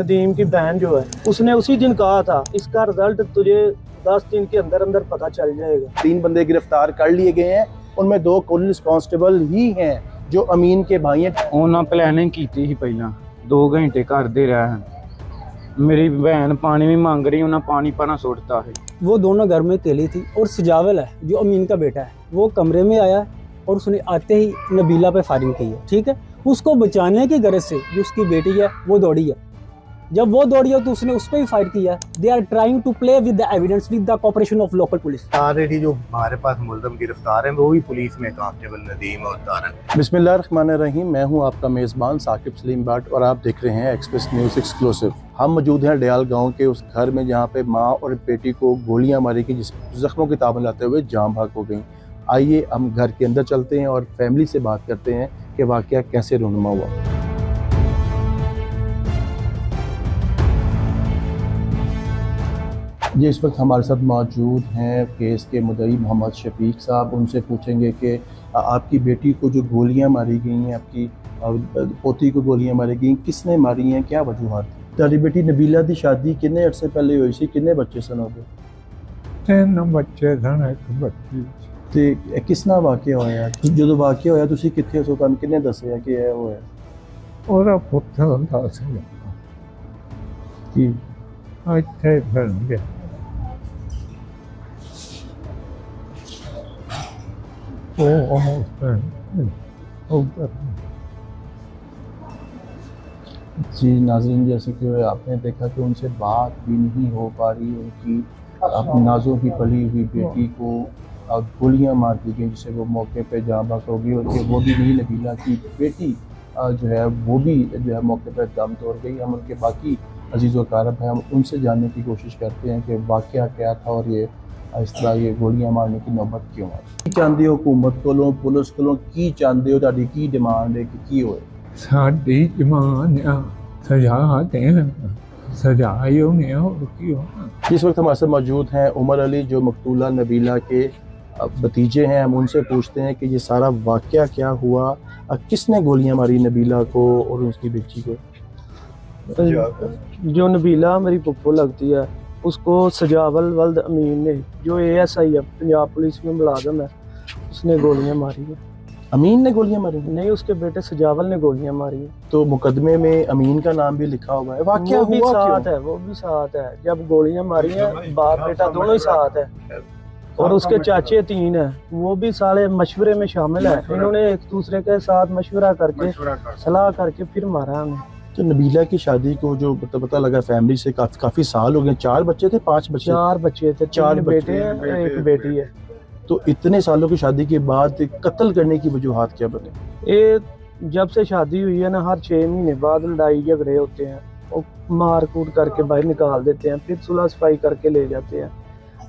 नदीम की बहन जो है उसने उसी दिन कहा था इसका रिजल्ट तुझे 10 दिन के अंदर अंदर पता चल जाएगा। 3 बंदे गिरफ्तार कर लिए गए हैं, उनमें 2 पुलिस कांस्टेबल ही हैं जो अमीन के भाई हैं। उन्होंने प्लानिंग की थी पहला 2 घंटे घर दे रहा है। मेरी बहन पानी भी मांग रही, उन्हें पानी पाना छोड़ता है। वो दोनों घर में अकेली थी और सजावल है जो अमीन का बेटा है वो कमरे में आया और उसने आते ही नबीला पे फायरिंग की है। ठीक है, उसको बचाने की गरज से जो उसकी बेटी है वो दौड़ी है। जब वो दौड़ी है तो उसने उस पर भी फायर किया। They are trying to play with the evidence with the cooperation of local police. Already जो हमारे पास मुलज़म गिरफ्तार हैं वो भी पुलिस में कांस्टेबल नदीम और तारक। बिस्मिल्लाहिर्रहमानिर्रहीम, मैं हूं आपका मेज़बान साकिब सलीम भट्ट और आप देख रहे हैं एक्सप्रेस न्यूज़ एक्सक्लूसिव। हम मौजूद हैं डयाल गांव के उस घर में जहां पे मां और बेटी को गोलियां मारी गई, जिस जख्मों की ताबन लाते हुए जान भाग हो गई। आइए हम घर के अंदर चलते हैं और फैमिली से बात करते हैं कि वाक़या कैसे रूनुमा हुआ। ये इस वक्त हमारे साथ मौजूद हैं केस के मुद्दई मोहम्मद शफीक साहब। उनसे पूछेंगे कि आपकी बेटी को जो गोलियां मारी गई हैं, आपकी पोती को गोलियां मारी गई, किसने मारी हैं, क्या वजूहत थी? तेरी बेटी नबीला की शादी कितने अरसे पहले हुई सी, कितने बच्चे सन हो गए? 3 बच्चे सन, 1 बच्ची। ते किसना वाकया होया? जो वाकया होया तुसी कित्थे सो, तुहानू किन्ने दस्सिया कि ये होया? ਉਹਦਾ ਪੁੱਤਰ ਦੱਸ ਗਿਆ कि ਇੱਥੇ ਫਿਰ ਗਿਆ। जी नाज़रीन, जैसे कि आपने देखा कि उनसे बात भी नहीं हो पा रही, उनकी अपनी नाज़ों की पली हुई बेटी को गोलियां मार दी गई, जिससे वो मौके पे जाँ बहक हो गई। और वो भी नहीं, नबीला की बेटी जो है वो भी जो है मौके पर दम तोड़ गई। हम उनके बाकी अजीज़ व कारब हैं, हम उनसे जानने की कोशिश करते हैं कि वाक़या क्या था और ये इस तरह ये गोलियां मारने की नौबत क्यों आई। की चाहते हो हुकूमत को, पुलिस को, की चाहते हो, ताड़ी की डिमांड है कि की होए? ਸਾਡੀ ਜਮਾਨ ਆ सजा दें, सजा ही होनी और की हो। इस वक्त हमारे साथ मौजूद हैं उमर अली जो मकतूला नबीला के भतीजे हैं। हम उनसे पूछते हैं कि ये सारा वाक़या क्या हुआ, किसने गोलियां मारी नबीला को और उसकी बेटी को? जो नबीला मेरी पुप्पो लगती है उसको सजावल वल्द अमीन ने, जो ASI है पंजाब पुलिस में मुलाजम है, उसने गोलियां मारी है। अमीन ने गोलियां मारी? नहीं, उसके बेटे सजावल ने गोलियां मारी है। तो मुकदमे में अमीन का नाम भी लिखा हुआ है। वाक़या वो भी हुआ साथ क्यों? है, वो भी साथ है। जब गोलियां मारी हैं बाप बेटा दोनों ही साथ है और उसके चाचे 3 हैं, वो भी सारे मशवरे में शामिल है। इन्होंने एक दूसरे के साथ मशवरा करके सलाह करके फिर मारा उन्हें। तो नबीला की शादी को जो पता लगा फैमिली से काफ़ी साल हो गए, 4 बच्चे थे, 5 बच्चे? 4 बच्चे थे, 4 बेटे हैं, 1 बेटी है। तो इतने सालों की शादी के बाद कत्ल करने की वजूहात क्या बने? ये जब से शादी हुई है ना, हर 6 महीने बाद लड़ाई झगड़े होते हैं, वो मार कूट करके बाहर निकाल देते हैं, फिर सुलह सफाई करके ले जाते हैं।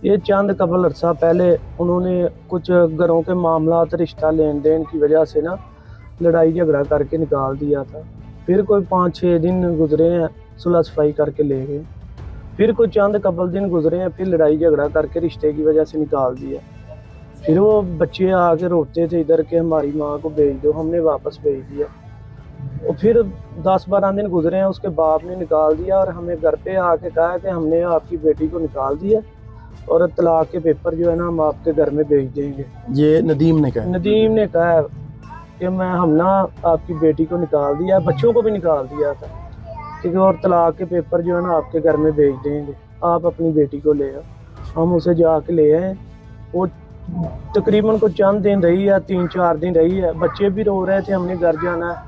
ये चंद कबल अरसा पहले उन्होंने कुछ घरों के मामलात, रिश्ता लेन देन की वजह से ना लड़ाई झगड़ा करके निकाल दिया था। फिर कोई 5-6 दिन गुजरे हैं, सुलह सफाई करके ले गए। फिर कोई चंद कबल दिन गुजरे हैं, फिर लड़ाई झगड़ा करके रिश्ते की वजह से निकाल दिया। फिर वो बच्चे आके रोते थे इधर के हमारी माँ को भेज दो, हमने वापस भेज दिया। और फिर 10-12 दिन गुजरे हैं, उसके बाप ने निकाल दिया और हमें घर पे आके कहा कि हमने आपकी बेटी को निकाल दिया और तलाक के पेपर जो है ना हम आपके घर में भेज देंगे। ये नदीम ने कहा? नदीम ने कहा कि हम ना आपकी बेटी को निकाल दिया, बच्चों को भी निकाल दिया था, ठीक है, और तलाक के पेपर जो है ना आपके घर में भेज देंगे, आप अपनी बेटी को ले आओ। हम उसे जाके ले आए। वो तकरीबन को चंद दिन रही है, 3-4 दिन रही है। बच्चे भी रो रहे थे, हमने घर जाना है,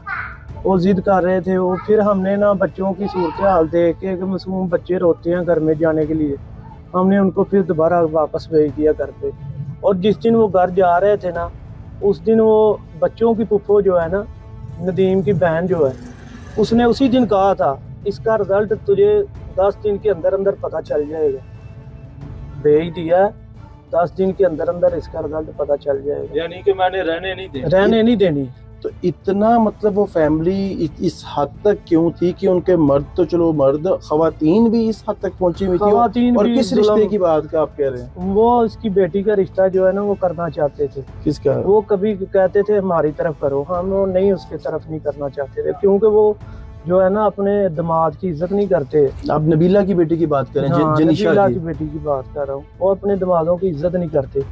वो जिद कर रहे थे। वो फिर हमने ना बच्चों की सूरत हाल देख के कि मासूम बच्चे रोते हैं घर में जाने के लिए, हमने उनको फिर दोबारा वापस भेज दिया घर पे। और जिस दिन वो घर जा रहे थे ना, उस दिन वो बच्चों की पुप्पो जो है ना, नदीम की बहन जो है, उसने उसी दिन कहा था इसका रिजल्ट तुझे 10 दिन के अंदर अंदर पता चल जाएगा। भेज दिया, 10 दिन के अंदर अंदर इसका रिजल्ट पता चल जाएगा। यानी कि मैंने रहने नहीं देनी। तो इतना मतलब वो फैमिली इस हद तक क्यों थी कि उनके मर्द, तो चलो मर्द, खवातीन भी इस हद तक पहुंची हुई थी? और किस रिश्ते की बात का आप कह रहे हैं? वो इसकी बेटी का रिश्ता जो है ना वो करना चाहते थे। किसका? वो कभी कहते थे हमारी तरफ करो, हम वो नहीं, उसके तरफ नहीं करना चाहते थे, क्योंकि वो जो है ना अपने दामाद की इज्जत नहीं करते। आप नबीला की बेटी की बात करें, हाँ, जनीशा नबीला की की बेटी की बात कर रहा हूँ। वो अपने दामादों की इज्जत नहीं करते,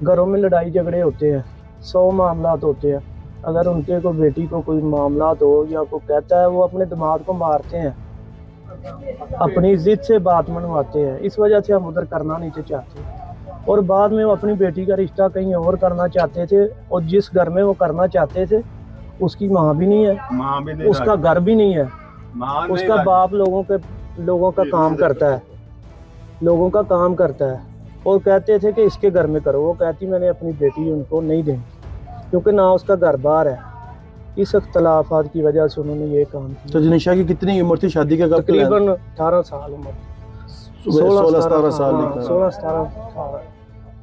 घरों में लड़ाई झगड़े होते हैं, 100 मामलात होते हैं। अगर उनके को बेटी को कोई मामलात हो या कोई कहता है, वो अपने दामाद को मारते हैं, अपनी जिद से बात मनवाते हैं। इस वजह से हम उधर करना नहीं चाहते। और बाद में वो अपनी बेटी का रिश्ता कहीं और करना चाहते थे, और जिस घर में वो करना चाहते थे उसकी माँ भी नहीं है, उसका घर भी नहीं है, उसका बाप लोगों का काम करता है, लोगों का काम करता है। और कहते थे कि इसके घर में करो, वो कहती मैंने अपनी बेटी उनको नहीं देनी, क्योंकि ना उसका घर बाहर है। इस अख्तलाफात की वजह से उन्होंने ये काम किया। तो जनीशा की कितनी उम्र थी शादी का? तकरीबन 18 साल उम्र, 16-17 साल, 16-17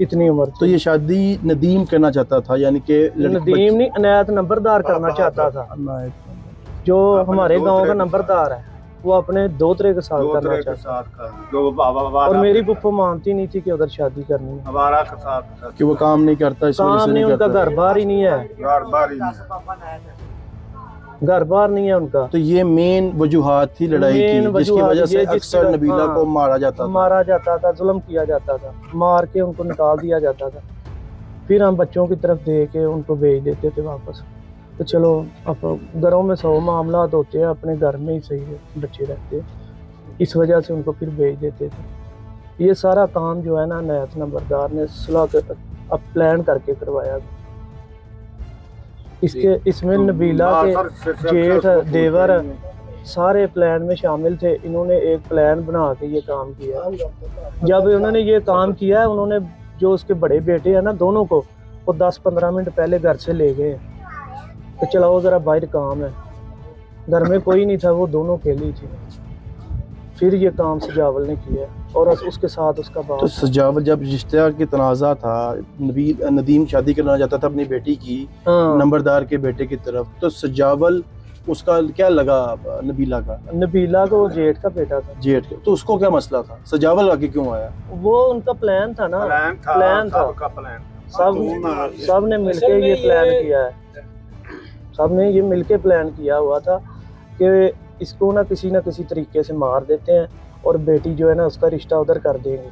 इतनी उम्र। तो ये शादी नदीम करना चाहता था, यानी कि नदीम नहीं, अनायत नंबरदार करना चाहता था, जो हमारे गांव का नंबरदार है। वो अपने दोतरे के साथ करना चाहता, और मेरी पुप्पो मानती नहीं थी कि उधर शादी करनी है, कि वो काम नहीं करता, इस वजह काम से नहीं, उनका करता। घर बार ही नहीं है, घर बार नहीं है उनका। तो ये मेन वजूहात थी लड़ाई की, जिसकी वजह से अक्सर नबीला को मारा जाता था, जुल्म किया जाता था, मार के उनको निकाल दिया जाता था। फिर हम बच्चों की तरफ दे के उनको भेज देते थे वापस। तो चलो, अब घरों में 100 मामलात होते हैं, अपने घर में ही सही बच्चे रहते हैं, इस वजह से उनको फिर भेज देते थे। ये सारा काम जो है ना अनायत नंबरदार ने सुलह के अब प्लान करके करवाया। इसमें नबीला के जेठ देवर सारे प्लान में शामिल थे। इन्होंने एक प्लान बना के ये काम किया। जब उन्होंने ये काम किया है, उन्होंने जो उसके बड़े बेटे हैं ना, दोनों को वो 10-15 मिनट पहले घर से ले गए तो चलाओ ज़रा बाहर काम है। घर में कोई नहीं था, वो दोनों अकेली थी। फिर ये काम सजावल ने किया, और उसके साथ उसका बाप। तो सजावल जब रिश्ते की तनाज़ा था, नदीम शादी करना चाहता था अपनी बेटी की नंबरदार के बेटे की तरफ, तो सजावल उसका क्या लगा नबीला का? नबीला को जेठ का बेटा था। जेठ का, तो उसको क्या मसला था? सजावल आगे क्यों आया? वो उनका प्लान था ना, प्लान था। सब ने मिलके ये प्लान किया है, सब ने ये मिलके प्लान किया हुआ था कि इसको ना किसी तरीके से मार देते हैं, और बेटी जो है ना उसका रिश्ता उधर कर देंगे।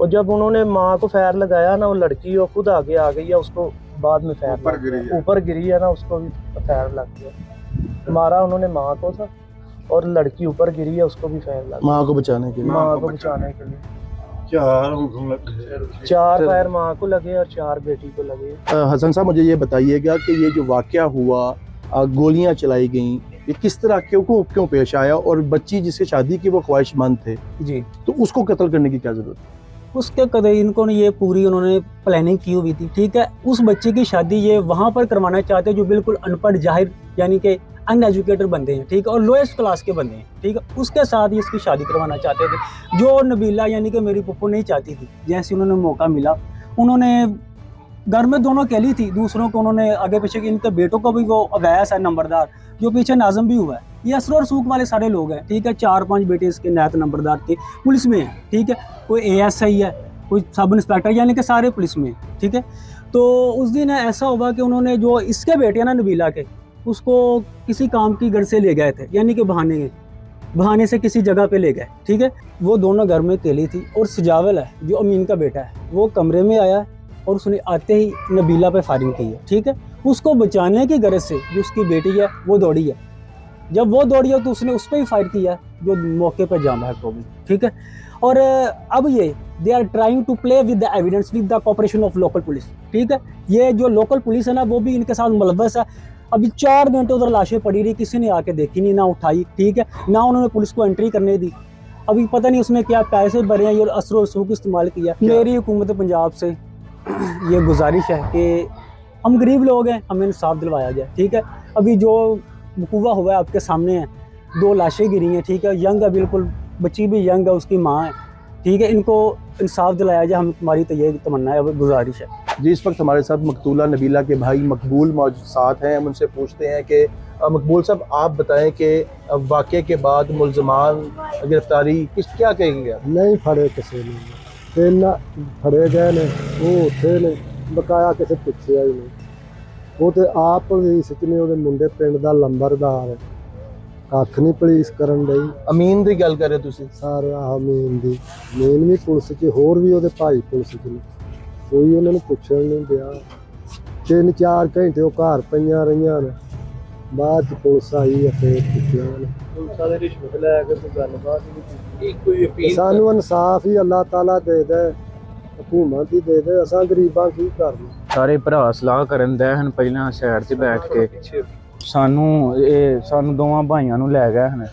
और जब उन्होंने माँ को फैर लगाया ना, वो लड़की वो खुद आगे आ गई है, उसको बाद में फैर ऊपर गिरी है ना, उसको भी फैर लग गया। मारा उन्होंने माँ को था, और लड़की ऊपर गिरी है, उसको भी फैर लग गया। माँ को बचाने के लिए, माँ को बचाने के लिए 4 फैर माँ को लगे और 4 बेटी को लगे। हसन साहब, मुझे ये बताइएगा कि ये जो वाकया हुआ, गोलियां चलाई गईं, ये किस तरह क्यों पेश आया? और बच्ची जिससे शादी की वो ख्वाहिशमंद थे जी, तो उसको कत्ल करने की क्या जरूरत? उसके कदर इनको ये पूरी उन्होंने प्लानिंग की हुई थी। ठीक है, उस बच्चे की शादी ये वहाँ पर करवाना चाहते जो बिल्कुल अनपढ़ जाहिर यानी कि अनएजुकेटेड बंदे हैं, ठीक है, और लोएस्ट क्लास के बंदे हैं, ठीक है, उसके साथ ही इसकी शादी करवाना चाहते थे, जो नबीला यानी कि मेरी पप्पू नहीं चाहती थी। जैसे उन्होंने मौका मिला, उन्होंने घर में दोनों अकेली थी, दूसरों को उन्होंने आगे पीछे, इनके बेटों को भी वो अवैस है नंबरदार, जो पीछे नाज़म भी हुआ है, ये असर और सूख वाले सारे लोग हैं, ठीक है। 4-5 बेटे इसके नायत नंबरदार के पुलिस में हैं, ठीक है, कोई ASI है, कोई सब इंस्पेक्टर, यानी कि सारे पुलिस में, ठीक है। तो उस दिन ऐसा हुआ कि उन्होंने जो इसके बेटे हैं ना नबीला के, उसको किसी काम की घर से ले गए थे, यानी कि बहाने से किसी जगह पे ले गए, ठीक है। वो दोनों घर में अकेली थी, और सजावल है जो अमीन का बेटा है, वो कमरे में आया और उसने आते ही नबीला पे फायरिंग की है, ठीक है। उसको बचाने की गरज से जो उसकी बेटी है वो दौड़ी है। जब वो दौड़ी है तो उसने उस पर ही फायर किया, जो मौके पर जाम है तो भी, ठीक है। और अब ये they are trying to play with the evidence with the cooperation of local police, ठीक है। ये जो लोकल पुलिस है ना, वो भी इनके साथ मुलव्वस है। अभी 4 घंटे उधर लाशें पड़ी रही, किसी ने आके देखी नहीं, ना उठाई, ठीक है, ना उन्होंने पुलिस को एंट्री करने दी। अभी पता नहीं उसमें क्या पैसे भरे हैं, ये असर और सूख इस्तेमाल किया। मेरी हुकूमत पंजाब से ये गुजारिश है कि हम गरीब लोग हैं, हमें इंसाफ दिलवाया जाए, ठीक है। अभी जो वकूआ हुआ है आपके सामने है, 2 लाशें गिरी हैं, ठीक है, यंग है, बिल्कुल बच्ची भी यंग है, उसकी माँ है, ठीक है। इनको इंसाफ दिलाया जाए, हम तुम्हारी तो ये तमन्ना है, गुजारिश है जी। इस वक्त हमारे साथ मकतूला नबीला के भाई मकबूल मौजूद साथ हैं। हम उनसे पूछते हैं कि मकबूल साहब, आप बताएं कि वाक़े के बाद मुल्ज़मान गिरफ्तारी क्या कहेंगे? नहीं फड़े किसी ने, तेना फड़े गए ने, वो उठे ने, बकाया किसी पुछया ही नहीं। वो तो आप भी सचने वो मुंडे पिंड का लंबरदार है, ਕੱਖ ਨਹੀਂ ਪੁਲਿਸ ਕਰਨ ਡਈ। ਅਮੀਨ ਦੀ ਗੱਲ ਕਰ ਰਹੇ ਤੁਸੀਂ? ਸਾਰਾ ਅਮੀਨ ਦੀ, ਮੇਨ ਵੀ ਪੁਲਿਸ 'ਚ, ਹੋਰ ਵੀ ਉਹਦੇ ਭਾਈ ਪੁਲਿਸ 'ਚ ਨੇ, ਕੋਈ ਉਹਨਾਂ ਨੂੰ ਪੁੱਛਣ ਨਹੀਂ ਦਿਆ। 3-4 ਘੰਟੇ ਉਹ ਘਰ ਪਈਆਂ ਰਹੀਆਂ ਨੇ, ਬਾਅਦ 'ਚ ਪੁਲਿਸ ਆਈ ਆ ਫੇਰ ਪੁੱਛਿਆ ਨੇ। ਪੁਲਿਸ ਵਾਲੇ ਰਿਸ਼ਵਤ ਲੈ ਕੇ ਕੋਈ ਗੱਲਬਾਤ ਨਹੀਂ ਕੀਤੀ। ਕੋਈ ਅਪੀਲ ਸਾਨੂੰ ਇਨਸਾਫ ਹੀ ਅੱਲਾਹ ਤਾਲਾ ਦੇ ਦੇ, ਹਕੂਮਤ ਹੀ ਦੇ ਦੇ, ਅਸਾਂ ਗਰੀਬਾਂ ਕੀ ਕਰਨਾ। ਸਾਰੇ ਭਰਾ ਸਲਾਹ ਕਰਨ ਦੇ ਹਨ ਪਹਿਲਾਂ ਸਾਈਡ ਤੇ ਬੈਠ ਕੇ, ਸਾਨੂੰ ਦੋਵਾਂ ਭਾਈਆਂ ਨੂੰ ਲੈ ਗਏ ਹਨ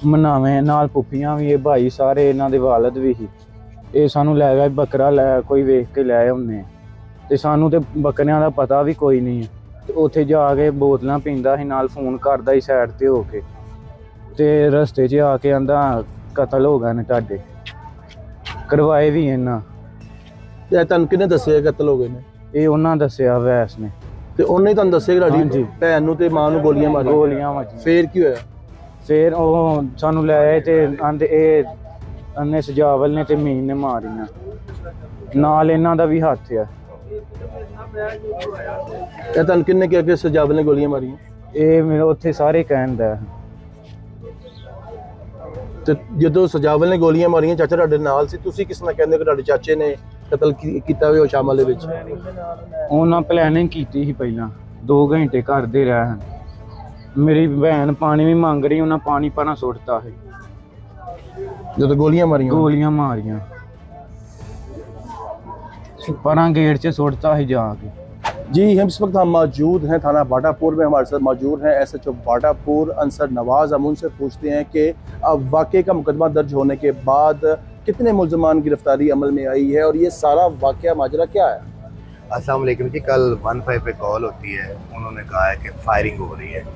ਮਨਾਵੇਂ ਨਾਲ, ਪੁੱਪੀਆਂ ਵੀ, ਇਹ ਭਾਈ ਸਾਰੇ ਇਹਨਾਂ ਦੇ ਵਾਲਦ ਵੀ ਸੀ। ਇਹ ਸਾਨੂੰ ਲੈ ਗਏ, ਬੱਕਰਾ ਲੈ ਕੋਈ ਵੇਖ ਕੇ ਲੈ ਆਉਂਦੇ, ਤੇ ਸਾਨੂੰ ਤੇ ਬੱਕਰਿਆਂ ਦਾ ਪਤਾ ਵੀ ਕੋਈ ਨਹੀਂ। ਤੇ ਉੱਥੇ ਜਾ ਕੇ ਬੋਤਲਾਂ ਪੀਂਦਾ ਸੀ, ਨਾਲ ਫੋਨ ਕਰਦਾ ਸੀ ਸਾਈਡ ਤੇ ਹੋ ਕੇ, ਤੇ ਰਸਤੇ 'ਚ ਆ ਕੇ ਆਂਦਾ ਕਤਲ ਹੋ ਗਏ ਨੇ ਤੁਹਾਡੇ, ਕਰਵਾਏ ਵੀ ਇਹਨਾਂ। ਤੇ ਤੁਹਾਨੂੰ ਕਿਹਨੇ ਦੱਸਿਆ ਕਤਲ ਹੋ ਗਏ ਨੇ? ਇਹ ਉਹਨਾਂ ਦੱਸਿਆ ਵੈਸ ਨੇ। ਤੇ ਉਹਨੇ ਹੀ ਤੁਹਾਨੂੰ ਦੱਸਿਆ ਕਿ ਤੁਹਾਡੀ ਹਾਂਜੀ। ਭੈਣ ਨੂੰ ਤੇ ਮਾਂ ਨੂੰ ਗੋਲੀਆਂ ਮਾਰੀਆਂ? ਗੋਲੀਆਂ ਵੱਜੀਆਂ। ਫੇਰ ਕੀ ਹੋਇਆ? ਫੇਰ ਉਹ ਸਾਨੂੰ ਲੈ ਆਏ ਤੇ ਆਂਦੇ ਇਹ ਅੰਨੇ ਸਜਾਵਲ ਨੇ ਤੇ ਮੀਨ ਨੇ ਮਾਰੀਆਂ, ਨਾਲ ਇਹਨਾਂ ਦਾ ਵੀ ਹੱਥ ਆ। ਇਹ ਤੁਹਾਨੂੰ ਕਿਹਨੇ ਕਿਹਾ ਕਿ ਸਜਾਵਲ ਨੇ ਗੋਲੀਆਂ ਮਾਰੀਆਂ? ਇਹ ਮੇਰੇ ਉੱਥੇ ਸਾਰੇ ਕਹਿੰਦਾ। ਤੇ ਜਦੋਂ ਸਜਾਵਲ ਨੇ ਗੋਲੀਆਂ ਮਾਰੀਆਂ, ਚਾਚਾ ਤੁਹਾਡੇ ਨਾਲ ਸੀ, ਤੁਸੀਂ ਕਿਸ ਨਾਲ ਕਹਿੰਦੇ ਕਿ ਤੁਹਾਡੇ ਚਾਚੇ ਨੇ ਕਤਲ ਕੀਤਾ ਹੋਇਆ ਸ਼ਾਮਾਂ ਦੇ ਵਿੱਚ? ਉਹਨਾਂ ਪਲੈਨਿੰਗ ਕੀਤੀ ਸੀ ਪਹਿਲਾਂ, 2 ਘੰਟੇ ਘਰ ਦੇ ਰਹੇ ਹਨ। ਮੇਰੀ ਭੈਣ ਪਾਣੀ ਵੀ ਮੰਗ ਰਹੀ, ਉਹਨਾਂ ਪਾਣੀ ਪਰਾਂ ਸੁੱਟਤਾ ਸੀ ਜਦੋਂ ਗੋਲੀਆਂ ਮਾਰੀਆਂ? ਗੋਲੀਆਂ ਮਾਰੀਆਂ परा गेट से सुटता ही जाके। जी हम इस वक्त हम मौजूद हैं थाना बाटापुर में, हमारे साथ मौजूद हैं SHO बाटापुर अंसर नवाज। हम उनसे पूछते हैं कि वाक़े का मुकदमा दर्ज होने के बाद कितने मुल्ज़मान गिरफ्तारी अमल में आई है और ये सारा वाक़या माजरा क्या है? अस्सलाम वालेकुम जी, कल 15 पे कॉल होती है, उन्होंने कहा है कि फायरिंग हो रही है।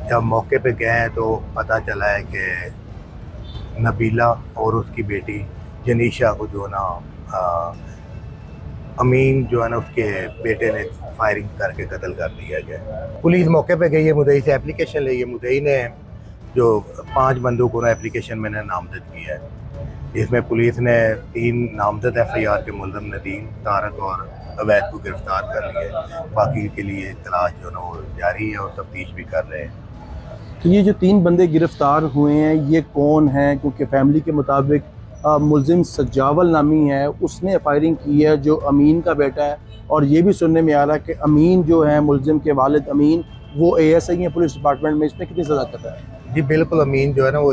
जब मौके पे गए हैं तो पता चला है कि नबीला और उसकी बेटी जनीशा को जो ना अमीन जो है ना उसके बेटे ने फायरिंग करके कत्ल कर दिया गया। पुलिस मौके पे गई है, मुद्दई से एप्लीकेशन ली है। मुद्दई ने जो 5 बंदूकों ने एप्लीकेशन मैंने नामजद की है, इसमें पुलिस ने 3 नामजद FIR के मुल्ज़िम नदीम, तारक और अवैध को गिरफ्तार कर लिया है। बाकी के लिए तलाश जो ना वो जारी है और तफ्तीश भी कर रहे हैं। तो ये जो 3 बंदे गिरफ्तार हुए हैं ये कौन हैं? क्योंकि फैमिली के मुताबिक मुल्ज़िम सजावल नामी है, उसने फायरिंग की है जो अमीन का बेटा है। और ये भी सुनने में आ रहा है कि अमीन जो है मुल्ज़िम के वालिद अमीन वो ASI हैं पुलिस डिपार्टमेंट में। इसमें कितनी सदाकत है? जी बिल्कुल, अमीन जो है ना वो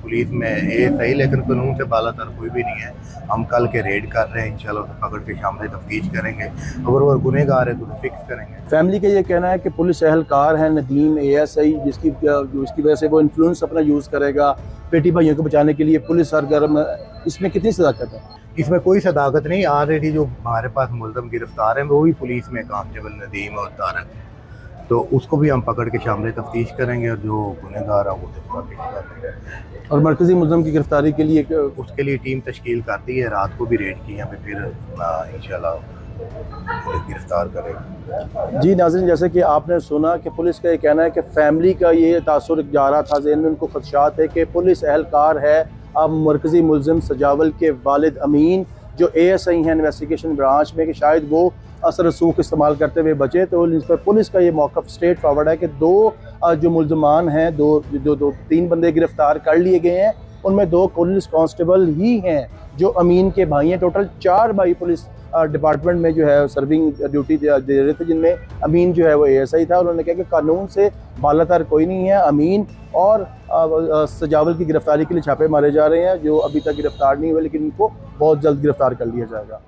पुलिस में ASI, लेकिन कानून से बालातर कोई भी नहीं है। हम कल के रेड कर रहे हैं, इंशाल्लाह उसे पकड़ के शामिल तफ्तीश करेंगे, अगर वो गुनहगार है तो उसे फिक्स करेंगे। फैमिली का ये कहना है कि पुलिस एहलकार है नदीम ASI, जिसकी वजह से वो इन्फ्लुएंस अपना यूज़ करेगा बेटी भाइयों को बचाने के लिए, पुलिस सरगर्म। इसमें कितनी सदाकत है? इसमें कोई सदाकत नहीं। ऑलरेडी जो हमारे पास मुल्ज़िम गिरफ्तार हैं वो भी पुलिस में कांस्टेबल नदीम और तारक, तो उसको भी हम पकड़ के शामिल तफ्तीश करेंगे और जो गुनहगार है वो फिक्स कर देंगे। और मरकज़ी मुल्ज़िम की गिरफ्तारी के लिए उसके लिए टीम तश्कील कर दी है, रात को भी रेड की यहाँ पे, फिर इंशाल्लाह गिरफ्तार करेंगे। जी नाज़रीन, जैसे कि आपने सुना कि पुलिस का ये कहना है कि फैमिली का ये तासुर जा रहा था जहन में, उनको खदशात है कि पुलिस एहलकार है अब मरकज़ी मुल्ज़िम सजावल के वालिद अमीन जो ASI हैं इन्वेस्टिगेशन ब्रांच में, कि शायद वो असर रसूख इस्तेमाल करते हुए बचे। तो इस पर पुलिस का ये मौक़िफ़ स्ट्रेट फॉरवर्ड है कि 2 जो मुल्ज़मान हैं, 3 बंदे गिरफ़्तार कर लिए गए हैं, उनमें 2 पुलिस कांस्टेबल ही हैं जो अमीन के भाई हैं। टोटल 4 भाई पुलिस डिपार्टमेंट में जो है सर्विंग ड्यूटी दे रहे थे, जिनमें अमीन जो है वो ASI था। उन्होंने कहा कि कानून से बालातर कोई नहीं है। अमीन और सजावल की गिरफ्तारी के लिए छापे मारे जा रहे हैं, जो अभी तक गिरफ्तार नहीं हुए, लेकिन इनको बहुत जल्द गिरफ्तार कर लिया जाएगा।